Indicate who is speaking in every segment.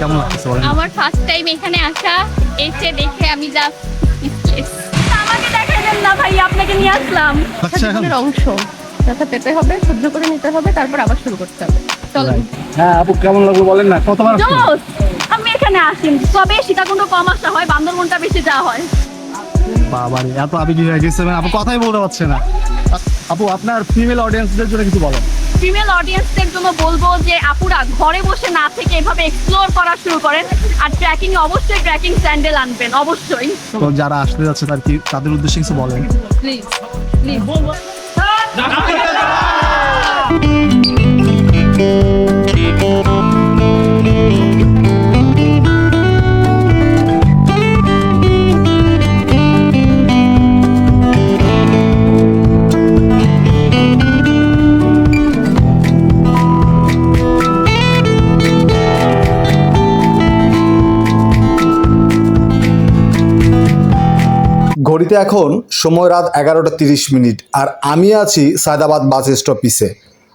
Speaker 1: কেমন লাগছে বলেন?
Speaker 2: আমার ফার্স্ট টাইম এখানে আসা, এসে দেখে আমি জাস্ট স্পেস। আমাকে দেখালেন না ভাই, আপনাকে নিয়ে আসলাম।
Speaker 1: আচ্ছা,
Speaker 2: জীবনের অংশ, ব্যথা পেতে হবে, সহ্য করে নিতে হবে, তারপর আবার শুরু করতে হবে। চলো।
Speaker 1: হ্যাঁ আপু, কেমন লাগলো বলেন না? কতবার আসছেন?
Speaker 2: জোস, আমি এখানে আসি, তবে সীতাকুণ্ড কম আসা হয়, বান্দরবনটা বেশি যাওয়া হয়।
Speaker 1: বাবারে, এত আবেগী হয়ে গেছে, আপু কথাই বলতে পারছে না। আপু, আপনার ফিমেল অডিয়েন্সদের জন্য কিছু বলেন।
Speaker 2: ফিমেল অডিয়েন্সদের জন্য বলবো যে আপুরা ঘরে বসে না থেকে এভাবে এক্সপ্লোর করা শুরু করেন। আর ট্রেকিং অবশ্যই ট্রেকিং স্যান্ডেল আনবেন, অবশ্যই।
Speaker 1: তো যারা আসতে যাচ্ছে তাদের উদ্দেশ্যে কিছু বলেন।
Speaker 2: Please please.
Speaker 3: ঘড়িতে এখন সময় রাত 11:30 আর আমি আছি সায়দাবাদ বাস স্টপিসে।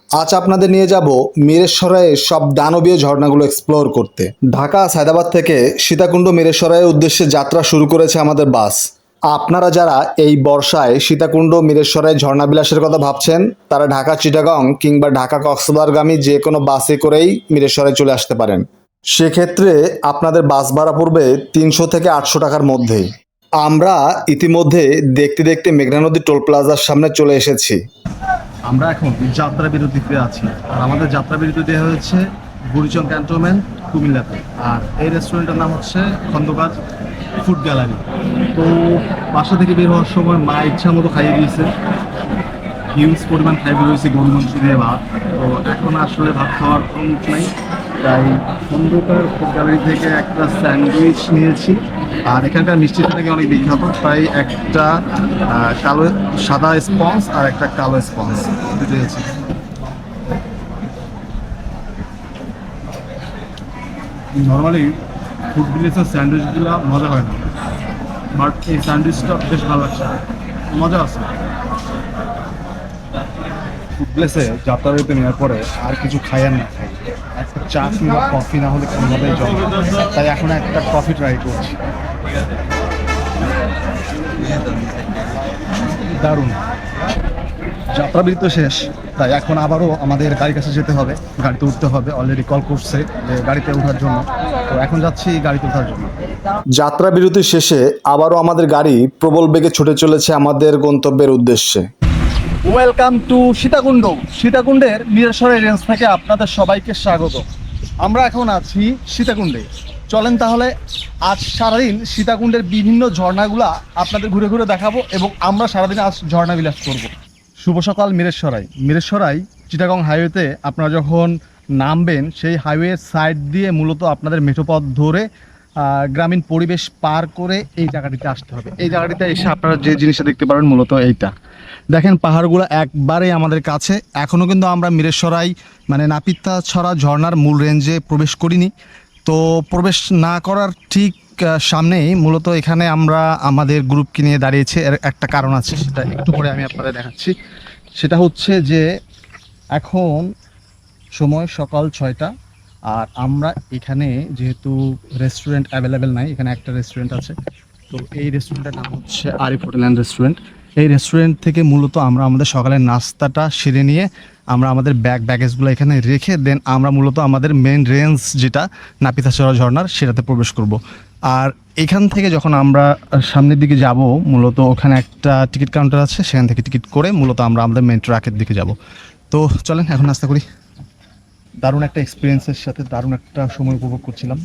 Speaker 3: আজ আপনাদের নিয়ে যাব মিরেশ্বরাইয়ের সব দানবীয় ঝর্ণাগুলো এক্সপ্লোর করতে। ঢাকা সায়দাবাদ থেকে সীতাকুণ্ড মিরেশ্বরাইয়ের উদ্দেশ্যে যাত্রা শুরু করেছে আমাদের বাস। আপনারা যারা এই বর্ষায় সীতাকুণ্ড মিরেশ্বরাই ঝর্ণাবিলাসের কথা ভাবছেন, তারা ঢাকা চিটাগং কিংবা ঢাকা কক্সবাজারগামী যে কোনো বাসে করেই মিরেশ্বরাই চলে আসতে পারেন। সেক্ষেত্রে আপনাদের বাস ভাড়া পড়বে 300 থেকে 800 টাকার মধ্যেই। আমরা ইতিমধ্যে দেখতে দেখতে মেঘনা নদী টোল প্লাজার সামনে চলে এসেছি।
Speaker 1: আমরা এখন যাত্রা বিরতিতে আছি, আর আমাদের যাত্রা বিরতি দেওয়া হয়েছে বুড়িচং ক্যান্টনমেন্ট, কুমিল্লাতে। আর এই রেস্টুরেন্টের নাম হচ্ছে খন্দকার ফুড গ্যালারি। তো বাসা থেকে বের হওয়ার সময় মা ইচ্ছা মতো খাইয়ে দিয়েছে, হিউজ পরিমাণ খাইয়ে রয়েছে গরু মাংস দিয়ে ভাত। তো এখন আসলে ভাত খাওয়ার কোনো মুখ নাই, তাই খন্দকার ফুড গ্যালারি থেকে একটা স্যান্ডউইচ নিয়েছি। আর এখানকার মিষ্টিটা নাকি অনেক বিখ্যাত, তাই একটা কালো সাদা স্পঞ্জ আর একটা কালো স্পঞ্জ দিয়েছি। নর্মালি ফুড ভিলেজের স্যান্ডউইচগুলো মজা হয় না, বাট এই স্যান্ডউইচটা বেশ ভালো লাগছে, মজা আছে। ফুড ভিলেজে যাত্রা বিরতি নেওয়ার পরে আর কিছু খাই আর না খাই, একটা চা কিংবা কফি না হলে কোনোভাবেই জমে না। তাই এখন একটা কফি ট্রাই করছি, দারুণ। যাত্রা বিরতি শেষ, তাই এখন আবারও আমাদের গাড়ির কাছে যেতে হবে, গাড়িতে উঠতে হবে। অলরেডি কল করছে যে গাড়িতে ওঠার জন্য, তো এখন যাচ্ছি গাড়িতে ওঠার জন্য।
Speaker 3: যাত্রা বিরতি শেষে আবারও আমাদের গাড়ি প্রবল বেগে ছুটে চলেছে আমাদের গন্তব্যের উদ্দেশ্যে।
Speaker 1: Welcome to Sitakunda. সীতাকুণ্ডের মিরেশ্বরাই রেঞ্জ থেকে আপনাদের সবাইকে স্বাগত। আমরা এখন আছি সীতাকুণ্ডে। চলেন তাহলে আজ সারাদিন সীতাকুণ্ডের বিভিন্ন ঝর্ণাগুলা আপনাদের ঘুরে ঘুরে দেখাবো, এবং আমরা সারাদিন আজ ঝর্ণা বিলাস করব। শুভ সকাল মিরেশ্বরাই চিটাগং হাইওয়েতে আপনারা যখন নামবেন, সেই হাইওয়ের সাইড দিয়ে মূলত আপনাদের মেঠোপথ ধরে গ্রামীণ পরিবেশ পার করে এই জায়গাটিতে আসতে হবে। এই জায়গাটিতে এসে আপনারা যে জিনিসটা দেখতে পারবেন মূলত এইটা দেখেন, পাহাড়গুলো একবারে আমাদের কাছে। এখনও কিন্তু আমরা মিরেশ্বরাই মানে নাপিতাছড়া ঝর্ণার মূল রেঞ্জে প্রবেশ করিনি। তো প্রবেশ না করার ঠিক সামনেই মূলত এখানে আমরা আমাদের গ্রুপকে নিয়ে দাঁড়িয়েছি। এর একটা কারণ আছে, সেটা একটু পরে আমি আপনাদের দেখাচ্ছি। সেটা হচ্ছে যে এখন সময় সকাল 6টা, আর আমরা এখানে যেহেতু রেস্টুরেন্ট অ্যাভেলেবেল নাই, এখানে একটা রেস্টুরেন্ট আছে। তো এই রেস্টুরেন্টের নাম হচ্ছে আরিফ হোটেল অ্যান্ড রেস্টুরেন্ট। এই রেস্টুরেন্ট থেকে মূলত আমরা আমাদের সকালের নাস্তাটা সেরে নিয়ে আমরা আমাদের ব্যাগেজগুলো এখানে রেখে দেন আমরা মূলত আমাদের মেন রেঞ্জ যেটা নাপিতাছড়া ঝর্ণার সেটাতে প্রবেশ করব। আর এখান থেকে যখন আমরা সামনের দিকে যাব, মূলত ওখানে একটা টিকিট কাউন্টার আছে, সেখান থেকে টিকিট করে মূলত আমরা আমাদের মেন ট্রাকের দিকে যাব। তো চলেন এখন নাস্তা করি। দারুণ একটা এক্সপিরিয়েন্সের সাথে দারুণ একটা সময় উপভোগ করছিলাম।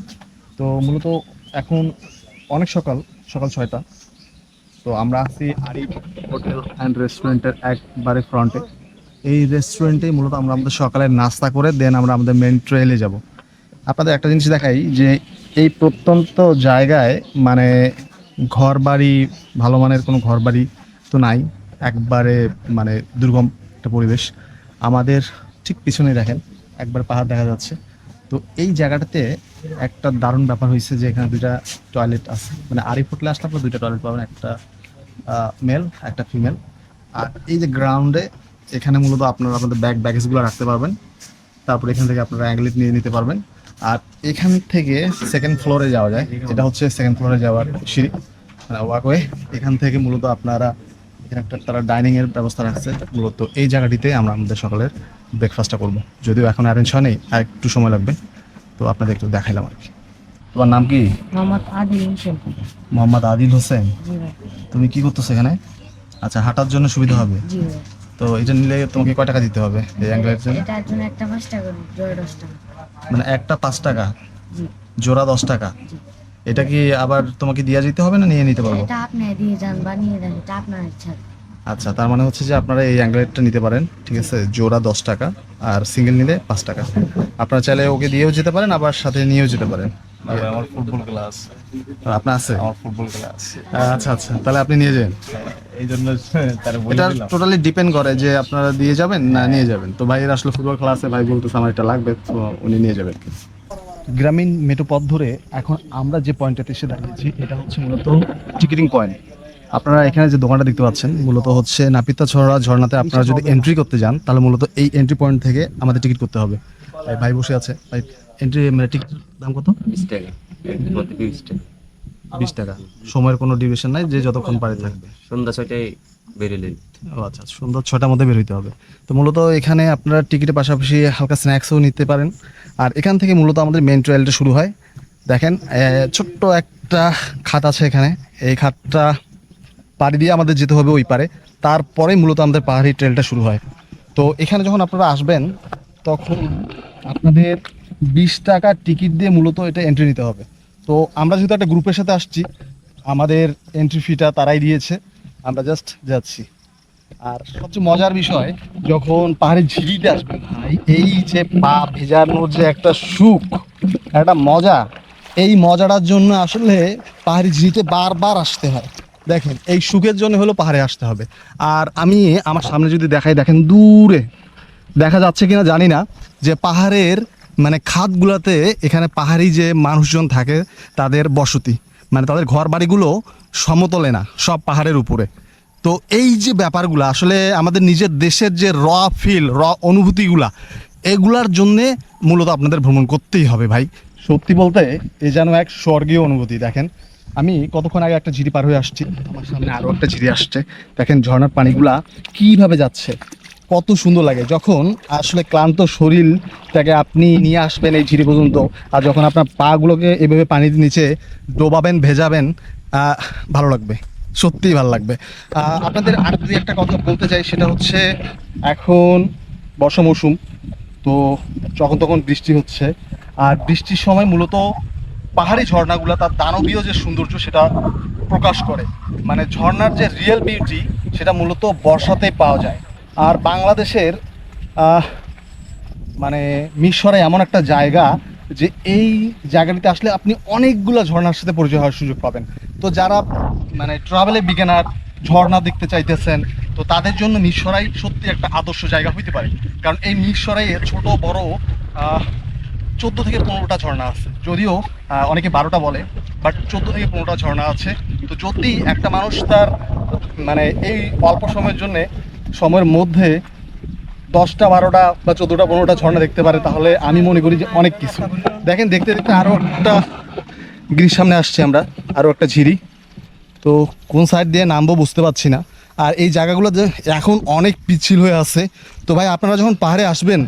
Speaker 1: তো মূলত এখন অনেক সকাল 6টা। তো আমরা আছি আরিফ হোটেল অ্যান্ড রেস্টুরেন্টের একবারে ফ্রন্টে। এই রেস্টুরেন্টেই মূলত আমরা আমাদের সকালের নাস্তা করে দেন আমরা আমাদের মেন ট্রেলে যাব। আপনাদের একটা জিনিস দেখাই যে এই প্রত্যন্ত জায়গায় মানে ঘর বাড়ি, ভালো মানের কোনো ঘর বাড়ি তো নাই, একবারে মানে দুর্গম একটা পরিবেশ। আমাদের ঠিক পিছনে দেখেন একবার পাহাড় দেখা যাচ্ছে। তো এই জায়গাটাতে একটা দারুণ ব্যাপার হয়েছে যে এখানে 2টা টয়লেট আছে। মানে আরিফ হোটেলে আসলে আপনার 2টা টয়লেট পাবেন, একটা মেল একটা ফিমেল। আর এই যে গ্রাউন্ডে এখানে মূলত আপনারা আপনাদের ব্যাগেজগুলো রাখতে পারবেন। তারপর এখান থেকে আপনারা অ্যাঙ্গেলিট নিয়ে নিতে পারবেন। আর এখান থেকে সেকেন্ড ফ্লোরে যাওয়া যায়, এটা হচ্ছে সেকেন্ড ফ্লোরে যাওয়ার সিঁড়ি, মানে ওয়াকওয়ে। এখান থেকে মূলত আপনারা এখানে একটা তারা ডাইনিং এর ব্যবস্থা রাখছে, মূলত এই জায়গাটিতে আমরা আমাদের সকালের ব্রেকফাস্টটা করবো, যদিও এখন অ্যারেঞ্জ হয়নি, আর একটু সময় লাগবে। তো আপনাদের একটু দেখাইলাম আর কি। তোমার নাম কি?
Speaker 4: মোহাম্মদ আদিল হোসেন।
Speaker 1: মোহাম্মদ আদিল হোসেন।
Speaker 4: জি ভাই।
Speaker 1: তুমি কি করতেছো এখানে? আচ্ছা, হাঁটার জন্য সুবিধা হবে।
Speaker 4: জি ভাই।
Speaker 1: তো এটা নিলে তোমাকে কয় টাকা দিতে হবে এই অ্যাঙ্গেলের জন্য?
Speaker 4: এটার জন্য একটা 5 টাকা করে, জোড়া 10 টাকা।
Speaker 1: মানে একটা 5 টাকা,
Speaker 4: জি।
Speaker 1: জোড়া 10 টাকা।
Speaker 4: জি।
Speaker 1: এটা কি আবার তোমাকে দিয়ে যেতে হবে না নিয়ে নিতে পারবো?
Speaker 4: এটা আপনি দিয়ে যান বা নিয়ে যান, এটা আপনার ইচ্ছা।
Speaker 1: আচ্ছা, তার মানে হচ্ছে যে আপনারা এই অ্যাঙ্গেলেটটা নিতে পারেন, ঠিক আছে? জোড়া 10 টাকা আর সিঙ্গেল নিলে 5 টাকা। আপনারা চাইলে ওকে দিয়েও যেতে পারেন, আবার সাথে নিয়েও যেতে পারেন।
Speaker 5: আমার ফুটবল ক্লাস,
Speaker 1: আপনার আছে?
Speaker 5: আমার ফুটবল ক্লাস,
Speaker 1: আচ্ছা আচ্ছা, তাহলে আপনি নিয়ে যান।
Speaker 5: এই জন্য তার বলে
Speaker 1: এটা
Speaker 5: দিলাম।
Speaker 1: টোটালি ডিপেন্ড করে যে আপনারা দিয়ে যাবেন না নিয়ে যাবেন। তো ভাইয়ের আসলে ফুটবল ক্লাসে ভাই বলতেছে আমার এটা লাগবে, তো উনি নিয়ে যাবেন। গ্রামীণ মেট্রো পথ ধরে এখন আমরা যে পয়েন্টটাতে এসে দাঁড়িয়েছি, এটা হচ্ছে মূলত টিকিটিং পয়েন্ট। আপনারা এখানে যে দোকানটা দেখতে পাচ্ছেন, মূলত হচ্ছে নাপিতাছড়া ঝর্ণাতে আপনারা যদি এন্ট্রি করতে যান, তাহলে মূলত এই এন্ট্রি পয়েন্ট থেকে আমাদের টিকিট করতে হবে। ভাই বসে আছে, ভাই এন্ট্রি মানে টিকিট দাম কত?
Speaker 6: 20 টাকা, এর মধ্যে 20 টাকা।
Speaker 1: 20 টাকা। সময়ের কোনো ডিউরেশন নাই, যে যতক্ষণ পারে থাকবে।
Speaker 6: সন্ধ্যা 6টায় বেরোলে
Speaker 1: ও আচ্ছা আচ্ছা, সন্ধ্যা 6টার মধ্যে বের হইতে হবে। তো মূলত এখানে আপনারা টিকিটের পাশাপাশি হালকা স্ন্যাক্সও নিতে পারেন। আর এখান থেকে মূলত আমাদের মেন ট্রায়ালটা শুরু হয়। দেখেন ছোট্ট একটা খাত আছে এখানে, এই খাতটা পাড়ি দিয়ে আমাদের যেতে হবে ওই পারে, তারপরে মূলত আমাদের পাহাড়ি ট্রেলটা শুরু হয়। তো এখানে যখন আপনারা আসবেন, তখন আপনাদের 20 টাকা টিকিট দিয়ে মূলত এটা এন্ট্রি নিতে হবে। তো আমরা যেহেতু একটা গ্রুপের সাথে আসছি, আমাদের এন্ট্রি ফিটা তারাই দিয়েছে, আমরা জাস্ট যাচ্ছি। আর সবচেয়ে মজার বিষয়, যখন পাহাড়ের ঝিরিতে আসবেন ভাই, এই যে পা ভেজানোর যে একটা সুখ, একটা মজা, এই মজাটার জন্য আসলে পাহাড়ি ঝিরিতে বারবার আসতে হয়। দেখেন, এই সুখের জন্য হলো পাহাড়ে আসতে হবে। আর আমি আমার সামনে যদি দেখাই, দেখেন দূরে দেখা যাচ্ছে কিনা জানি না, যে পাহাড়ের মানে খাতগুলোতে এখানে পাহাড়ি যে মানুষজন থাকে তাদের বসতি, মানে তাদের ঘর বাড়িগুলো সমতলে না, সব পাহাড়ের উপরে। তো এই যে ব্যাপারগুলো আসলে আমাদের নিজের দেশের যে র ফিল, র অনুভূতিগুলা, এগুলার জন্যে মূলত আপনাদের ভ্রমণ করতেই হবে ভাই। সত্যি বলতে এ যেন এক স্বর্গীয় অনুভূতি। দেখেন, আমি কতক্ষণ আগে একটা ঝিরি পার হয়ে আসছি, আমার সামনে আরও একটা ঝিরি আসছে। দেখেন ঝর্ণার পানিগুলা কীভাবে যাচ্ছে, কত সুন্দর লাগে। যখন আসলে ক্লান্ত শরীরটাকে আপনি নিয়ে আসবেন এই ঝিরি পর্যন্ত, আর যখন আপনার পাগুলোকে এভাবে পানির নিচে ডোবাবেন, ভেজাবেন, ভালো লাগবে, সত্যিই ভালো লাগবে। আপনাদের আর দুই একটা কথা বলতে চাই, সেটা হচ্ছে এখন বর্ষা মৌসুম, তো যখন তখন বৃষ্টি হচ্ছে। আর বৃষ্টির সময় মূলত পাহাড়ি ঝর্ণাগুলো তার দানবীয় যে সৌন্দর্য সেটা প্রকাশ করে, মানে ঝর্ণার যে রিয়েল বিউটি সেটা মূলত বর্ষাতেই পাওয়া যায়। আর বাংলাদেশের মানে মিরসরাই এমন একটা জায়গা যে এই জায়গাটিতে আসলে আপনি অনেকগুলো ঝর্ণার সাথে পরিচয় হওয়ার সুযোগ পাবেন। তো যারা মানে ট্রাভেলে বিগিনার, ঝর্ণা দেখতে চাইতেছেন, তো তাদের জন্য মিরসরাই সত্যি একটা আদর্শ জায়গা হইতে পারে। কারণ এই মিরসরাইয়ে ছোট বড় 14 থেকে 15টা ঝর্ণা আছে, যদিও অনেকে 12টা বলে, বাট 14 থেকে 15টা ঝর্ণা আছে। তো যদি একটা মানুষ তার মানে এই অল্প সময়ের মধ্যে 10টা 12টা বা 14টা 15টা ঝর্ণা দেখতে পারে, তাহলে আমি মনে করি যে অনেক কিছু। দেখেন, দেখতে দেখতে আরও একটা গিরির সামনে আসছি আমরা, আরও একটা ঝিরি। তো কোন সাইড দিয়ে নামবো বুঝতে পারছি না। আর এই জায়গাগুলো যে এখন অনেক পিচ্ছিল হয়ে আছে। তো ভাই, আপনারা যখন পাহাড়ে আসবেন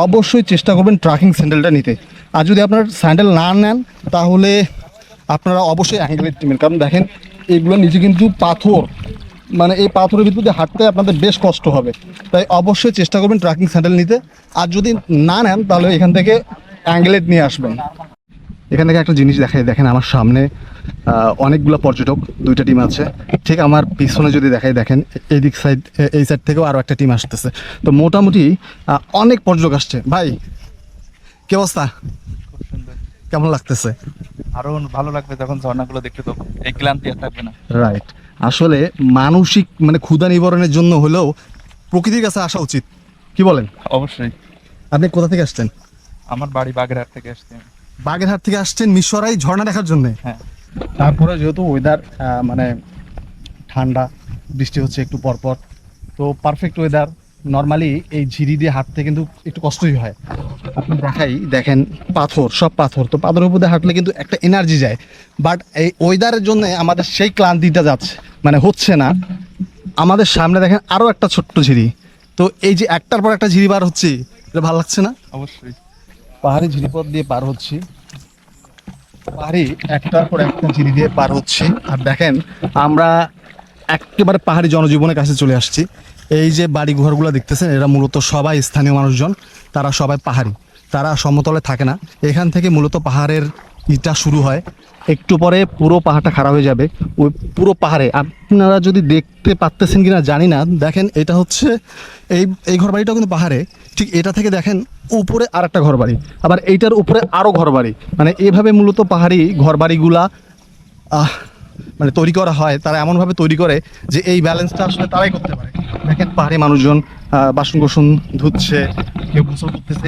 Speaker 1: অবশ্যই চেষ্টা করবেন ট্রাকিং স্যান্ডেলটা নিতে। আর যদি আপনার স্যান্ডেল না নেন, তাহলে আপনারা অবশ্যই অ্যাঙ্গেলেট নেবেন। কারণ দেখেন, এগুলো নিচে কিন্তু পাথর, মানে এই পাথরের ভিতর দিয়ে হাঁটতে আপনাদের বেশ কষ্ট হবে। তাই অবশ্যই চেষ্টা করবেন ট্রাকিং স্যান্ডেল নিতে। আর যদি না নেন, তাহলে এখান থেকে অ্যাঙ্গেলেট নিয়ে আসবেন। এখান থেকে একটা জিনিস দেখাই, দেখেন আমার সামনে অনেকগুলো পর্যটক, 2টা টিম আছে। ঠিক আমার পিছনে যদি দেখাই, দেখেন এই সাইড থেকেও আরও একটা টিম আসতেছে। তো মোটামুটি অনেক পর্যটক আসছে। ভাই কি অবস্থা, কেমন লাগতেছে?
Speaker 5: আরো ভালো লাগবে যখন ঝর্ণাগুলো দেখতে, তো এই ক্লান্তি আর থাকবে না।
Speaker 1: রাইট, আসলে মানসিক মানে ক্ষুধা নিবারণের জন্য হলেও প্রকৃতির কাছে আসা উচিত, কি বলেন?
Speaker 5: অবশ্যই।
Speaker 1: আপনি কোথা থেকে আসছেন?
Speaker 5: আমার বাড়ি বাগেরহাট থেকে আসছি আমি।
Speaker 1: বাগেরহাট থেকে আসছেন মিরসরাই ঝর্ণা দেখার জন্য?
Speaker 5: হ্যাঁ।
Speaker 1: তারপরে যেহেতু ওয়েদার মানে ঠান্ডা, বৃষ্টি হচ্ছে একটু পরপর, তো পারফেক্ট ওয়েদার। নর্মালি এই ঝিরি দিয়ে হাঁটতে কিন্তু একটু কষ্টই হয়, আপনি দেখেন পাথর, সব পাথর, তো পাথরের উপর দিয়ে হাঁটলে কিন্তু একটা এনার্জি যায়, বাট এই ওয়েদারের জন্য আমাদের সেই ক্লান্তিটা যাচ্ছে মানে হচ্ছে না। আমাদের সামনে দেখেন আরও একটা ছোট্ট ঝিরি, তো এই যে একটার পর একটা ঝিরি পার হচ্ছে, এটা ভালো লাগছে না?
Speaker 5: অবশ্যই।
Speaker 1: পাহাড়ি ঝিরিপথ দিয়ে পার হচ্ছি, পাহাড়ি একটার পর একটা ঝিরি দিয়ে পার হচ্ছি। আর দেখেন আমরা একেবারে পাহাড়ি জনজীবনের কাছে চলে আসছি। এই যে বাড়ি ঘরগুলো দেখতেছেন, এরা মূলত সবাই স্থানীয় মানুষজন, তারা সবাই পাহাড়ি, তারা সমতলে থাকে না। এখান থেকে মূলত পাহাড়ের ইটা শুরু হয়, একটু পরে পুরো পাহাড়টা খাড়া হয়ে যাবে। ওই পুরো পাহাড়ে আপনারা যদি দেখতে পাচ্তেছেন কিনা জানি না, দেখেন এটা হচ্ছে এই ঘরবাড়িটাও কিন্তু পাহাড়ে, ঠিক এটা থেকে দেখেন উপরে আর একটা ঘরবাড়ি, আবার এইটার উপরে আরও ঘরবাড়ি, মানে এভাবে মূলত পাহাড়ি ঘরবাড়িগুলা মানে তৈরি করা হয়। তারা এমনভাবে তৈরি করে যে এই ব্যালেন্সটা আসলে তারাই করতে পারে। দেখেন পাহাড়ি মানুষজন বাসন কোসন ধুচ্ছে, কেউ গোসল করতেছে,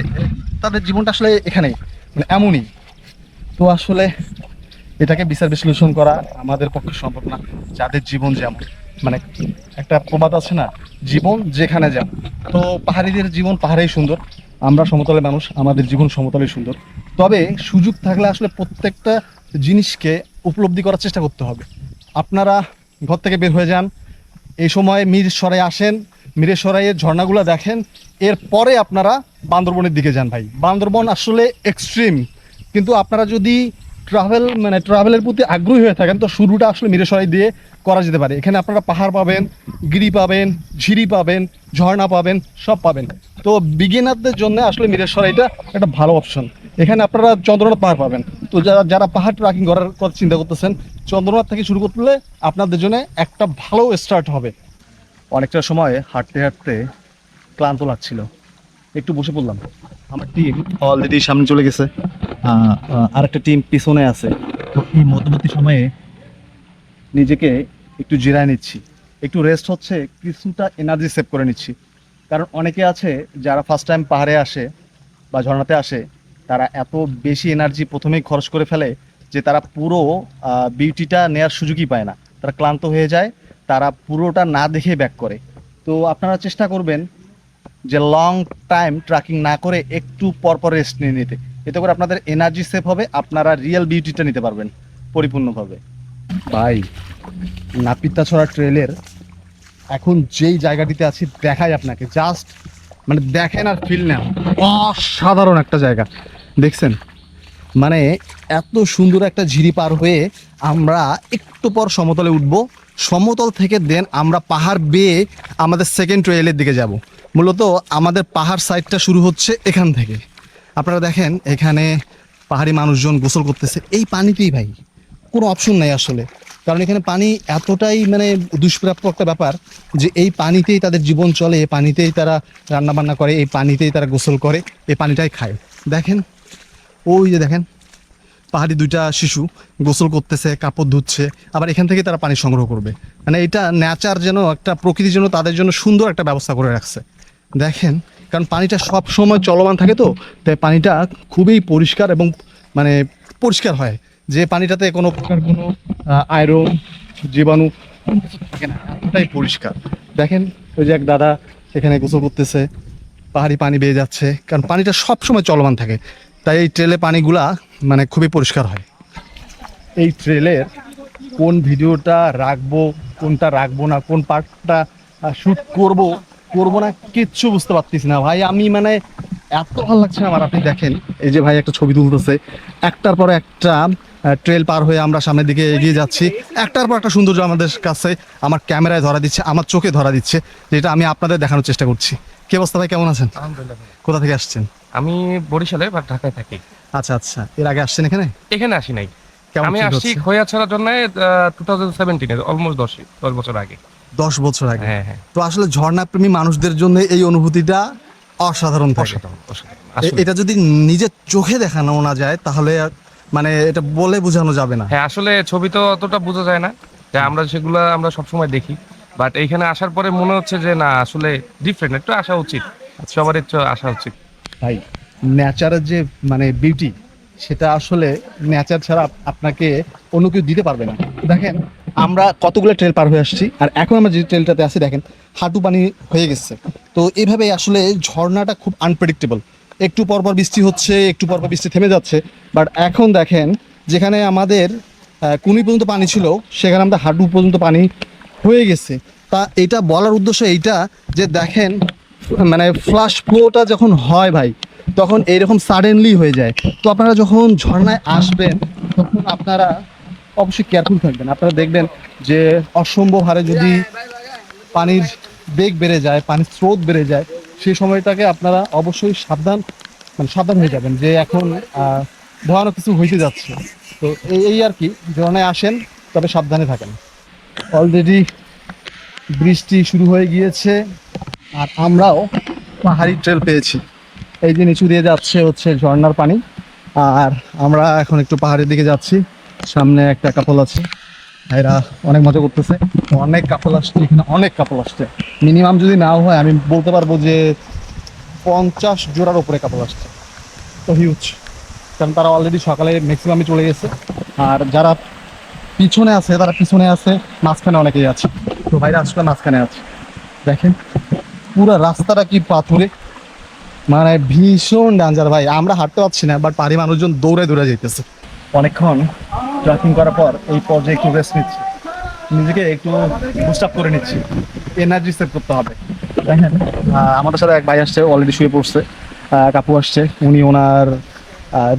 Speaker 1: তাদের জীবনটা আসলে এখানে মানে এমনই। তো আসলে এটাকে বিচার বিশ্লেষণ করা আমাদের পক্ষে সম্ভব না। যাদের জীবন যেমন, মানে একটা প্রবাদ আছে না, জীবন যেখানে যেমন, তো পাহাড়িদের জীবন পাহাড়েই সুন্দর, আমরা সমতলের মানুষ, আমাদের জীবন সমতলেই সুন্দর। তবে সুযোগ থাকলে আসলে প্রত্যেকটা জিনিসকে উপলব্ধি করার চেষ্টা করতে হবে। আপনারা ঘর থেকে বের হয়ে যান, এই সময় মিরসরাই আসেন, মিরসরাইয়ের ঝর্ণাগুলো দেখেন, এরপরে আপনারা বান্দরবনের দিকে যান। ভাই বান্দরবন আসলে এক্সট্রিম, কিন্তু আপনারা যদি ট্রাভেলের প্রতি আগ্রহী হয়ে থাকেন তো শুরুটা আসলে মিরসরাই দিয়ে করা যেতে পারে। এখানে আপনারা পাহাড় পাবেন, গিরি পাবেন, ঝিরি পাবেন, ঝর্ণা পাবেন, সব পাবেন। তো বিগিনারদের জন্য আসলে মিরসরাইটা একটা ভালো অপশন। এখানে আপনারা চন্দ্রনাথ পাহাড় পাবেন। তো যারা পাহাড় ট্রেকিং করার কথা চিন্তা করতেছেন, চন্দ্রনাথ থেকে শুরু করলে আপনাদের জন্য একটা ভালো স্টার্ট হবে। অনেকটা সময় হাঁটতে হাঁটতে ক্লান্ত লাগছিল, একটু বসে পড়লাম। আমার টিম অলরেডি সামনে চলে গেছে, আর একটা টিম পিছনে আছে। তো এই মধ্যবর্তী সময়ে নিজেকে একটু জিরায় নিচ্ছি, একটু রেস্ট হচ্ছে, কিছুটা এনার্জি সেভ করে নিচ্ছি। কারণ অনেকে আছে যারা ফার্স্ট টাইম পাহাড়ে আসে বা ঝর্ণাতে আসে, তারা এত বেশি এনার্জি প্রথমেই খরচ করে ফেলে যে তারা পুরো বিউটিটা নেওয়ার সুযোগই পায় না, তারা ক্লান্ত হয়ে যায়, তারা পুরোটা না দেখে ব্যাক করে। তো আপনারা চেষ্টা করবেন যে লং টাইম ট্রেকিং না করে একটু পরপর রেস্ট নিয়ে নিতে, এতে করে আপনাদের এনার্জি সেভ হবে, আপনারা রিয়েল বিউটিটা নিতে পারবেন পরিপূর্ণভাবে। ভাই নাপিতাছড়া ট্রেলের এখন যেই জায়গাটিতে আছি দেখাই আপনাকে, জাস্ট মানে দেখেন আর ফিল নেন, অসাধারণ একটা জায়গা দেখছেন। মানে এত সুন্দর একটা ঝিরি পার হয়ে আমরা একটু পর সমতলে উঠবো, সমতল থেকে দেন আমরা পাহাড় বেয়ে আমাদের সেকেন্ড ট্রেলের দিকে যাব। মূলত আমাদের পাহাড় সাইডটা শুরু হচ্ছে এখান থেকে। আপনারা দেখেন এখানে পাহাড়ি মানুষজন গোসল করতেছে এই পানিতেই। ভাই কোনো অপশন নাই আসলে, কারণ এখানে পানি এতটাই মানে দুষ্প্রাপ্য একটা ব্যাপার যে এই পানিতেই তাদের জীবন চলে, এই পানিতেই তারা রান্নাবান্না করে, এই পানিতেই তারা গোসল করে, এই পানিটাই খায়। দেখেন ওই যে দেখেন পাহাড়ি দুইটা শিশু গোসল করতেছে, কাপড় ধুচ্ছে, আবার এখান থেকে তারা পানি সংগ্রহ করবে। মানে এটা নেচার যেন একটা প্রকৃতি যেন তাদের জন্য সুন্দর একটা ব্যবস্থা করে রাখছে। দেখেন কারণ পানিটা সব সময় চলমান থাকে, তো তাই পানিটা খুবই পরিষ্কার এবং মানে পরিষ্কার হয়, যে পানিটাতে কোনো প্রকার কোনো আয়রন জীবাণু থাকে না, এতটাই পরিষ্কার। দেখেন ওই যে এক দাদা এখানে গোসল করতেছে, পাহাড়ি পানি বেয়ে যাচ্ছে, কারণ পানিটা সব সময় চলমান থাকে, তাই এই ট্রেলে পানিগুলা মানে খুবই পরিষ্কার হয়। এই ট্রেলের কোন ভিডিওটা রাখবো, কোনটা রাখবো না, কোন পার্টটা শ্যুট করবো না কিচ্ছু বুঝতে পারতেছি না ভাই। আমি মানে এত ভালো লাগছে আমার, আপনি দেখেন এই যে ভাই একটা ছবি তুলতেছে, একটার পর একটা ট্রেল পার হয়ে আমরা সামনের দিকে এগিয়ে যাচ্ছি, একটার পর একটা সৌন্দর্য আমাদের কাছে আমার ক্যামেরায় ধরা দিচ্ছে, আমার চোখে ধরা দিচ্ছে, যেটা আমি আপনাদের দেখানোর চেষ্টা করছি। কি অবস্থা ভাই, কেমন আছেন?
Speaker 7: আলহামদুলিল্লাহ।
Speaker 1: কোথা থেকে আসছেন?
Speaker 7: আমি বরিশালে বা ঢাকায় থাকি।
Speaker 1: আচ্ছা আচ্ছা, এর আগে আসছেন এখানে?
Speaker 7: এখানে আসি নাই,
Speaker 1: কেমন
Speaker 7: আমি
Speaker 1: feel
Speaker 7: আসছি
Speaker 1: হচ্ছে?
Speaker 7: খৈয়াছড়ার জন্য 2017 অলমোস্ট 10 বছর আগে।
Speaker 1: 10 বছর আগে?
Speaker 7: হ্যাঁ হ্যাঁ,
Speaker 1: তো আসলে ঝর্ণাপ্রেমী মানুষদের জন্য এই অনুভূতিটা অসাধারণ থাকে।
Speaker 7: অসাধারণ অসাধারণ আসলে।
Speaker 1: এটা যদি নিজের চোখে দেখানো না যায় তাহলে মানে এটা বলে বোঝানো যাবে না।
Speaker 7: হ্যাঁ আসলে ছবি তো অতটা বোঝা যায় না, যে আমরা সেগুলো আমরা সবসময় দেখি, বাট এইখানে আসার পরে মনে হচ্ছে যে না আসলে ডিফারেন্ট, একটু আসা উচিত, সবার একটু আসা উচিত।
Speaker 1: ভাই নেচারের যে মানে বিউটি, সেটা আসলে নেচার ছাড়া আপনাকে অন্য কেউ দিতে পারবে না। দেখেন আমরা কতগুলো ট্রেল পার হয়ে আসছি, আর এখন আমরা যে ট্রেলটাতে আছি দেখেন হাঁটু পানি হয়ে গেছে। তো এইভাবে আসলে ঝর্ণাটা খুব আনপ্রেডিক্টেবল, একটু পরপর বৃষ্টি হচ্ছে, একটু পরপর বৃষ্টি থেমে যাচ্ছে। বাট এখন দেখেন, যেখানে আমাদের কুনি পর্যন্ত পানি ছিল, সেখানে আমাদের হাঁটু পর্যন্ত পানি হয়ে গেছে। তা এটা বলার উদ্দেশ্য এইটা যে দেখেন, মানে ফ্লাশ ফ্লোটা যখন হয় ভাই, তখন এইরকম সাডেনলি হয়ে যায়। তো আপনারা যখন ঝর্ণায় আসবেন, তখন আপনারা অবশ্যই কেয়ারফুল থাকবেন। আপনারা দেখবেন যে অসম্ভব হারে যদি পানির বেগ বেড়ে যায়, পানির স্রোত বেড়ে যায়, সেই সময়টাকে আপনারা অবশ্যই সাবধান হয়ে যাবেন যে এখন ভয়ানক কিছু হইতে যাচ্ছে। তো এই আর কি, ঝর্ণায় আসেন তবে সাবধানে থাকেন। অলরেডি বৃষ্টি শুরু হয়ে গিয়েছে আর আমরাও পাহাড়ি ট্রেল পেয়েছি। এই যে নিচু দিয়ে যাচ্ছে হচ্ছে ঝর্ণার পানি, আর আমরা এখন একটু পাহাড়ের দিকে যাচ্ছি। সামনে একটা কাপল আছে, এরা অনেক মজা করতেছে। অনেক কাপল আসছে এখানে, অনেক কাপল আসছে। মিনিমাম যদি নাও হয় আমি বলতে পারবো যে 50 জোড়ার উপরে কাপল আসছে। তো হিউজ, কারণ তারা অলরেডি সকালে ম্যাক্সিমামই চলে গেছে। আর যারা পিছনে আছে তারা পিছনে আছে, মাঝখানে অনেকেই আছে। তো ভাইরা আসলে মাঝখানে আছে। দেখেন পুরো রাস্তাটা কি পাথুরে, মানে ভীষণ ডেঞ্জার ভাই। আমরা হাঁটতে পারছি না, বাট পাহাড়ি মানুষজন দৌড়ে দৌড়ে যাইতেছে। অনেকক্ষণ ট্রেকিং করার পর এই পর্যায়ে একটু রেস্ট নিচ্ছি, নিজেকে একটু বুস্ট আপ করে নিচ্ছি, এনার্জি সেভ করতে হবে। দেখেন আমাদের সাথে এক ভাই আসছে, অলরেডি শুয়ে পড়ছে। কাপু আসছে, উনি ওনার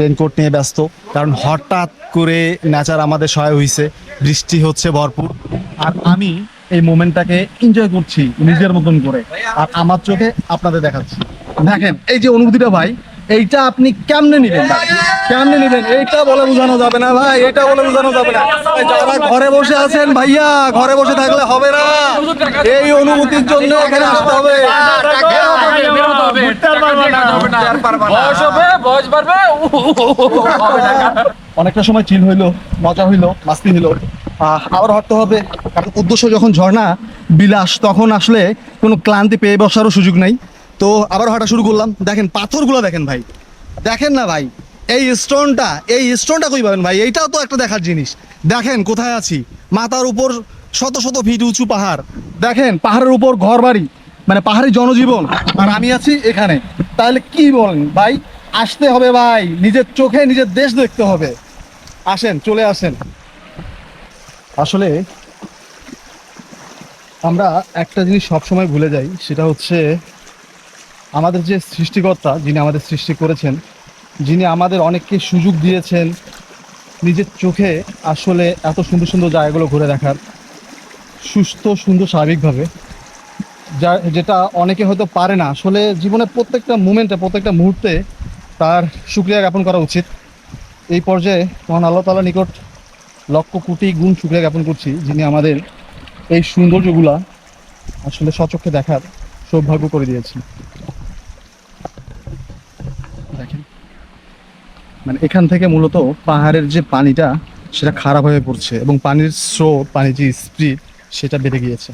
Speaker 1: রেনকোট নিয়ে ব্যস্ত, কারণ হঠাৎ করে নেচার আমাদের সহায় হয়েছে, বৃষ্টি হচ্ছে ভরপুর। আর আমি এই মোমেন্টটাকে এনজয় করছি নিজের মতন করে, আর আমার চোখে আপনাদের দেখাচ্ছি। দেখেন এই যে অনুভূতিটা ভাই, এইটা আপনি কেমনে নিবেন ভাই, কেমনে নিবেন এইটা বলে বোঝানো যাবে না ভাই, এটা বলে বোঝানো যাবে না। যারা ঘরে বসে আছেন ভাইয়া, ঘরে বসে থাকলে হবে না, এই অনুভূতির জন্য এখানে আসতে হবে। অনেকটা সময় চিল হইলো, মজা হইলো, মাস্তি হইলো, আবার হাঁটতে হবে। কারণ উদ্দেশ্য যখন ঝর্ণা বিলাস, তখন আসলে কোনো ক্লান্তি পেয়ে বসারও সুযোগ নাই। তো আবার হাঁটা শুরু করলাম। দেখেন পাথরগুলো দেখেন ভাই, দেখেন না ভাই, এই স্টোনটা কই পাবেন ভাই, এইটাও তো একটা দেখার জিনিস। দেখেন কোথায় আছি, মাথার উপর শত শত ফিট উঁচু পাহাড়, দেখেন পাহাড়ের উপর ঘর বাড়ি, মানে পাহাড়ি জনজীবন, আর আমি আছি এখানে। তাহলে কি বলেন ভাই, আসতে হবে ভাই, নিজের চোখে নিজের দেশ দেখতে হবে। আসেন, চলে আসেন। আসলে আমরা একটা জিনিস সবসময় ভুলে যাই, সেটা হচ্ছে আমাদের যে সৃষ্টিকর্তা, যিনি আমাদের সৃষ্টি করেছেন, যিনি আমাদের অনেককে সুযোগ দিয়েছেন নিজের চোখে আসলে এত সুন্দর সুন্দর জায়গাগুলো ঘুরে দেখার, সুস্থ সুন্দর স্বাভাবিকভাবে, যেটা অনেকে হয়তো পারে না। আসলে জীবনের প্রত্যেকটা মুমেন্টে, প্রত্যেকটা মুহূর্তে তার শুকরিয়া জ্ঞাপন করা উচিত। এই পর্যায়ে মহান আল্লাহ তাআলার নিকট লক্ষ কোটি গুণ শুকরিয়া জ্ঞাপন করছি, যিনি আমাদের এই সৌন্দর্যগুলা আসলে সচক্ষে দেখার সৌভাগ্য করে দিয়েছেন। দেখেন মানে এখান থেকে মূলত পাহাড়ের যে পানিটা, সেটা খারাপ হয়ে পড়ছে এবং পানির স্রোত, পানির যে স্পিড, সেটা বেড়ে গিয়েছে।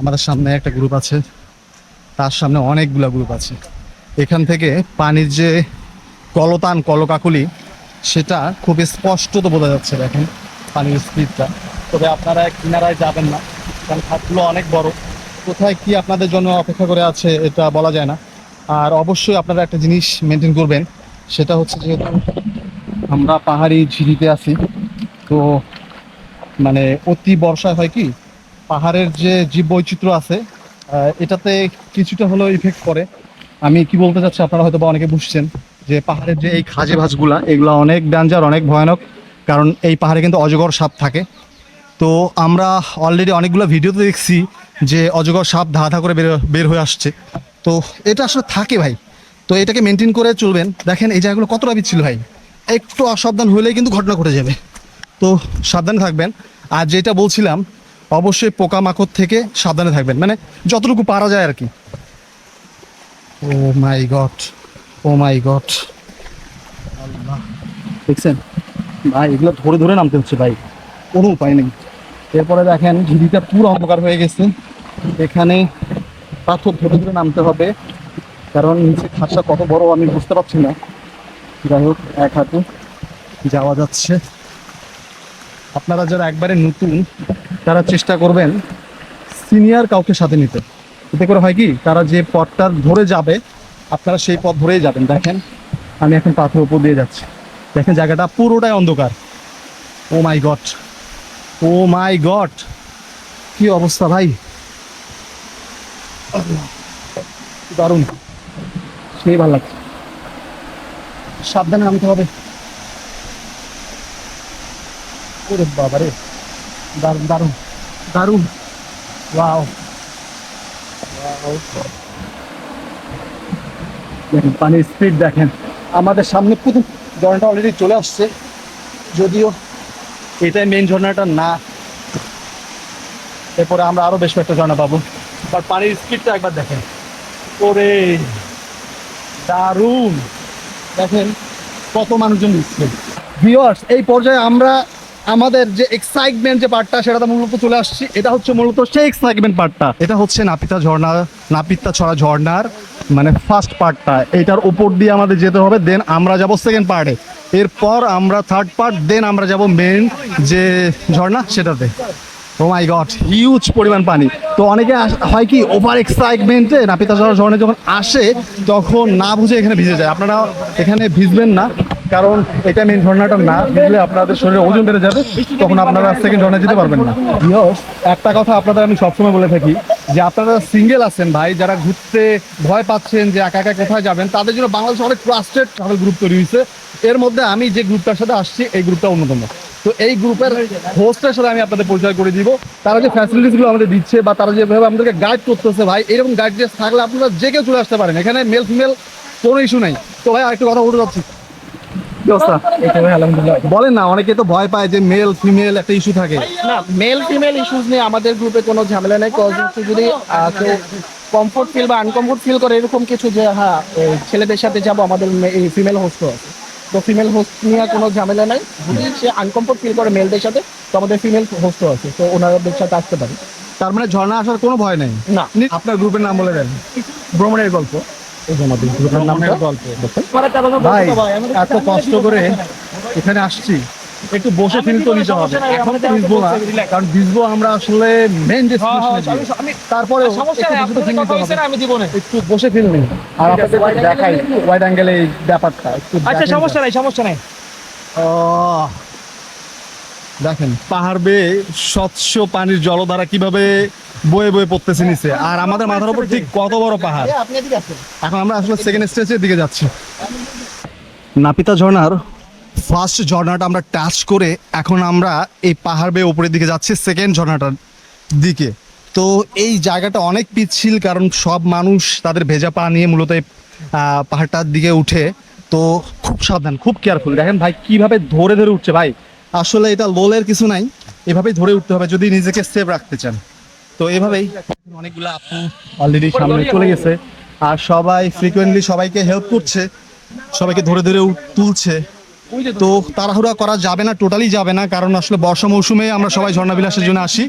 Speaker 1: আমাদের সামনে একটা গ্রুপ আছে, তার সামনে অনেকগুলা গ্রুপ আছে। এখান থেকে পানির যে কলকাকুলি, সেটা খুব স্পষ্টত বোঝা যাচ্ছে। দেখেন পানির স্পিডটা। তবে আপনারা কিনারায় যাবেন না, কারণ খাতগুলো অনেক বড়, কোথায় কি আপনাদের জন্য অপেক্ষা করে আছে এটা বলা যায় না। আর অবশ্যই আপনারা একটা জিনিস মেনটেন করবেন, সেটা হচ্ছে যেহেতু আমরা পাহাড়ি ঝিরিতে আছি, তো মানে অতি বর্ষায় হয় কি, পাহাড়ের যে জীববৈচিত্র্য আছে এটাতে কিছুটা হলেও ইফেক্ট করে। আমি কি বলতে চাচ্ছি, আপনারা হয়তো বা অনেকে বুঝছেন যে পাহাড়ের যে এই খাজে ভাজগুলা, এগুলো অনেক ডেঞ্জার, অনেক ভয়ানক। কারণ এই পাহাড়ে কিন্তু অজগর সাপ থাকে। তো আমরা অলরেডি অনেকগুলো ভিডিওতে দেখছি যে অজগর সাপ ধা করে বের হয়ে আসছে। তো এটা আসলে থাকে ভাই, তো এটাকে মেনটেন করে চলবেন। দেখেন এই জায়গাগুলো কতটা বিচ্ছিল ভাই, একটু অসাবধান হলেই কিন্তু ঘটনা ঘটে যাবে। তো সাবধানে থাকবেন। আর যেটা বলছিলাম, অবশ্যই পোকামাকড় থেকে সাবধানে থাকবেন, মানে যতটুকু পারা যায় আর কি। ও মাই গড, ও মাই গড, আল্লাহ, দেখছেন ভাই, এগুলো ধরে ধরে নামতে হচ্ছে ভাই, কোনো উপায় নেই। এরপরে দেখেন ঝিরিটা পুরো অন্ধকার হয়ে গেছে, এখানে পাথর ধরে ধরে নামতে হবে, কারণ নিচে খাতটা কত বড় আমি বুঝতে পারছি না। যাই হোক, এক হাঁটু যাওয়া যাচ্ছে। আপনারা যারা একবারে নতুন, তারা চেষ্টা করবেন সিনিয়র কাউকে সাথে নিতে। এতে করে হয় কি, তারা যে পথটা ধরে যাবে আপনারা সেই পথ ধরেই যাবেন। দেখেন আমি এখন পাথর উপর দিয়ে যাচ্ছি, দেখেন জায়গাটা পুরোটাই অন্ধকার। ও মাই গড, ও মাই গড, কি অবস্থা ভাই, দারুণ, সেই ভালো লাগছে। সাবধানে নামতে হবে। ওরে বাবা রে, দারুণ দারুণ দারুণ, ওয়াও। দেখেন পানির স্পিড দেখেন, আমাদের সামনে প্রথম ঝর্ণাটা অলরেডি চলে আসছে, যদিও এটাই মেইন ঝর্ণাটা না, এরপরে আমরা আরো বেশ কয়েকটা ঝর্ণা পাবো, বাট পানির স্পিডটা একবার দেখেন, ওরে দারুণ। দেখেন কত মানুষজন দিচ্ছে। ভিউয়ার্স, এই পর্যায়ে আমরা আমাদের যে এক্সাইটমেন্ট যে পার্টটা সেটা মূলত চলে আসছি। এটা হচ্ছে মূলত সেই এক্সাইটমেন্ট পার্টটা, এটা হচ্ছে নাপিতা ঝর্ণা, নাপিতা ছড়া ঝর্ণার মানে ফার্স্ট পার্টটা। এটার উপর দিয়ে আমাদের যেতে হবে, দেন আমরা যাব সেকেন্ড পার্টে, এরপর আমরা থার্ড পার্ট, দেন আমরা যাব মেন যে ঝর্ণা সেটাতে। ও মাই গড, হিউজ পরিমাণ পানি। তো অনেকে হয় কি ওভার এক্সাইটমেন্টে নাপিতা ঝর্ণা যখন আসে তখন না বুঝে এখানে ভিজে যায়। আপনারা এখানে ভিজবেন না, কারণ এটা মেন ঝর্ণাটা না, ভিজলে আপনাদের শরীরে ওজন বেড়ে যাবে, তখন আপনারা সেকেন্ড ঝর্ণা যেতে পারবেন না। একটা কথা আপনাদের আমি সবসময় বলে থাকি যে আপনারা সিঙ্গেল আছেন ভাই, যারা ঘুরতে ভয় পাচ্ছেন যে একা একা কোথায় যাবেন, তাদের জন্য বাংলাদেশে অনেক ট্রাস্টেড ট্রাভেল গ্রুপ তৈরি হয়েছে। এর মধ্যে আমি যে গ্রুপটার সাথে আসছি এই গ্রুপটা অন্যতম। তো এই গ্রুপের হোস্টের সাথে আমি আপনাদের পরিচয় করে দিব। তারা যে ফ্যাসিলিটিসগুলো আমাদের দিচ্ছে বা তারা যেভাবে আমাদেরকে গাইড করতেছে ভাই, এরকম গাইডেন্স থাকলে আপনারা যে কেউ চলে আসতে পারেন, এখানে মেল ফিমেল কোনো ইস্যু নাই। তো ভাই আরেকটু কথা বলতে যাচ্ছি, কি অবস্থা? আলহামদুলিল্লাহ। বলেন না, অনেকে তো ভয় পায় যে মেল ফিমেল একটা ইস্যু থাকে।
Speaker 8: না, মেল ফিমেল ইস্যুস নিয়ে আমাদের গ্রুপে কোনো ঝামেলা নেই। কজ হচ্ছে যদি কেউ কমফোর্ট ফিল বা আনকমফোর্ট ফিল করে এরকম কিছু, যে হ্যাঁ ছেলেদের সাথে যাবো, আমাদের ফিমেল হোস্টও আছে, তো ফিমেল হোস্ট নিয়ে কোনো ঝামেলা নাই। যদি সে আনকমফোর্ট ফিল করে মেলদের সাথে, তো আমাদের ফিমেল হোস্টও আছে, তো ওনাদের সাথে আসতে পারে।
Speaker 1: তার মানে ঝর্ণা আসার কোনো ভয় নেই?
Speaker 8: না।
Speaker 1: আপনার গ্রুপের নাম বলে দেন।
Speaker 8: ভ্রমণের গল্প।
Speaker 1: ভাই এত কষ্ট করে এখানে আসছি, একটু বসে ফিল তো নিতে হবে। এখন তো ভিজবো না, কারণ ভিজবো আমরা আসলে মেইন ডেস্টিনেশনে, তারপরে
Speaker 8: আমি দিব না।
Speaker 1: একটু বসে ফিল নিই আর আপনাদের দেখাই ওয়াইড অ্যাঙ্গেলে এই ব্যাপারটা একটু।
Speaker 8: আচ্ছা, সমস্যা নাই, সমস্যা নাই।
Speaker 1: দেখেন পাহাড় বেয়ে স্বচ্ছ পানির জলধারা কিভাবে বয়ে বয়ে পড়তেছে নিচে, আর আমাদের মাথার উপর ঠিক কত বড় পাহাড়।
Speaker 8: আপনি এদিকে আসেন।
Speaker 1: এখন আমরা আসলে সেকেন্ড স্টেজের দিকে যাচ্ছি। নাপিতা ঝর্ণার ফার্স্ট ঝর্ণাটা আমরা টাচ করে এখন আমরা এই পাহাড় বেয়ে উপরের দিকে যাচ্ছি সেকেন্ড ঝর্ণাটার দিকে। তো এই জায়গাটা অনেক পিচ্ছিল, কারণ সব মানুষ তাদের ভেজা পা নিয়ে মূলত এই পাহাড়টার দিকে উঠে। তো খুব সাবধান, খুব কেয়ারফুল। দেখেন ভাই কিভাবে ধরে ধরে উঠছে ভাই, আসলে এটা লোলের কিছু নাই, এভাবেই ধরে উঠতে হবে যদি নিজেকে সেভ রাখতে চান। তো এভাবেই অনেকগুলো আপু অলরেডি সামনে চলে গেছে, আর সবাই ফ্রিকোয়েন্টলি সবাইকে হেল্প করছে, সবাইকে ধরে ধরে তুলছে। তো তাড়াহুড়া করা যাবে না, টোটালি যাবে না, কারণ আসলে বর্ষা মৌসুমে আমরা সবাই ঝর্ণা বিলাসের জন্য আসি।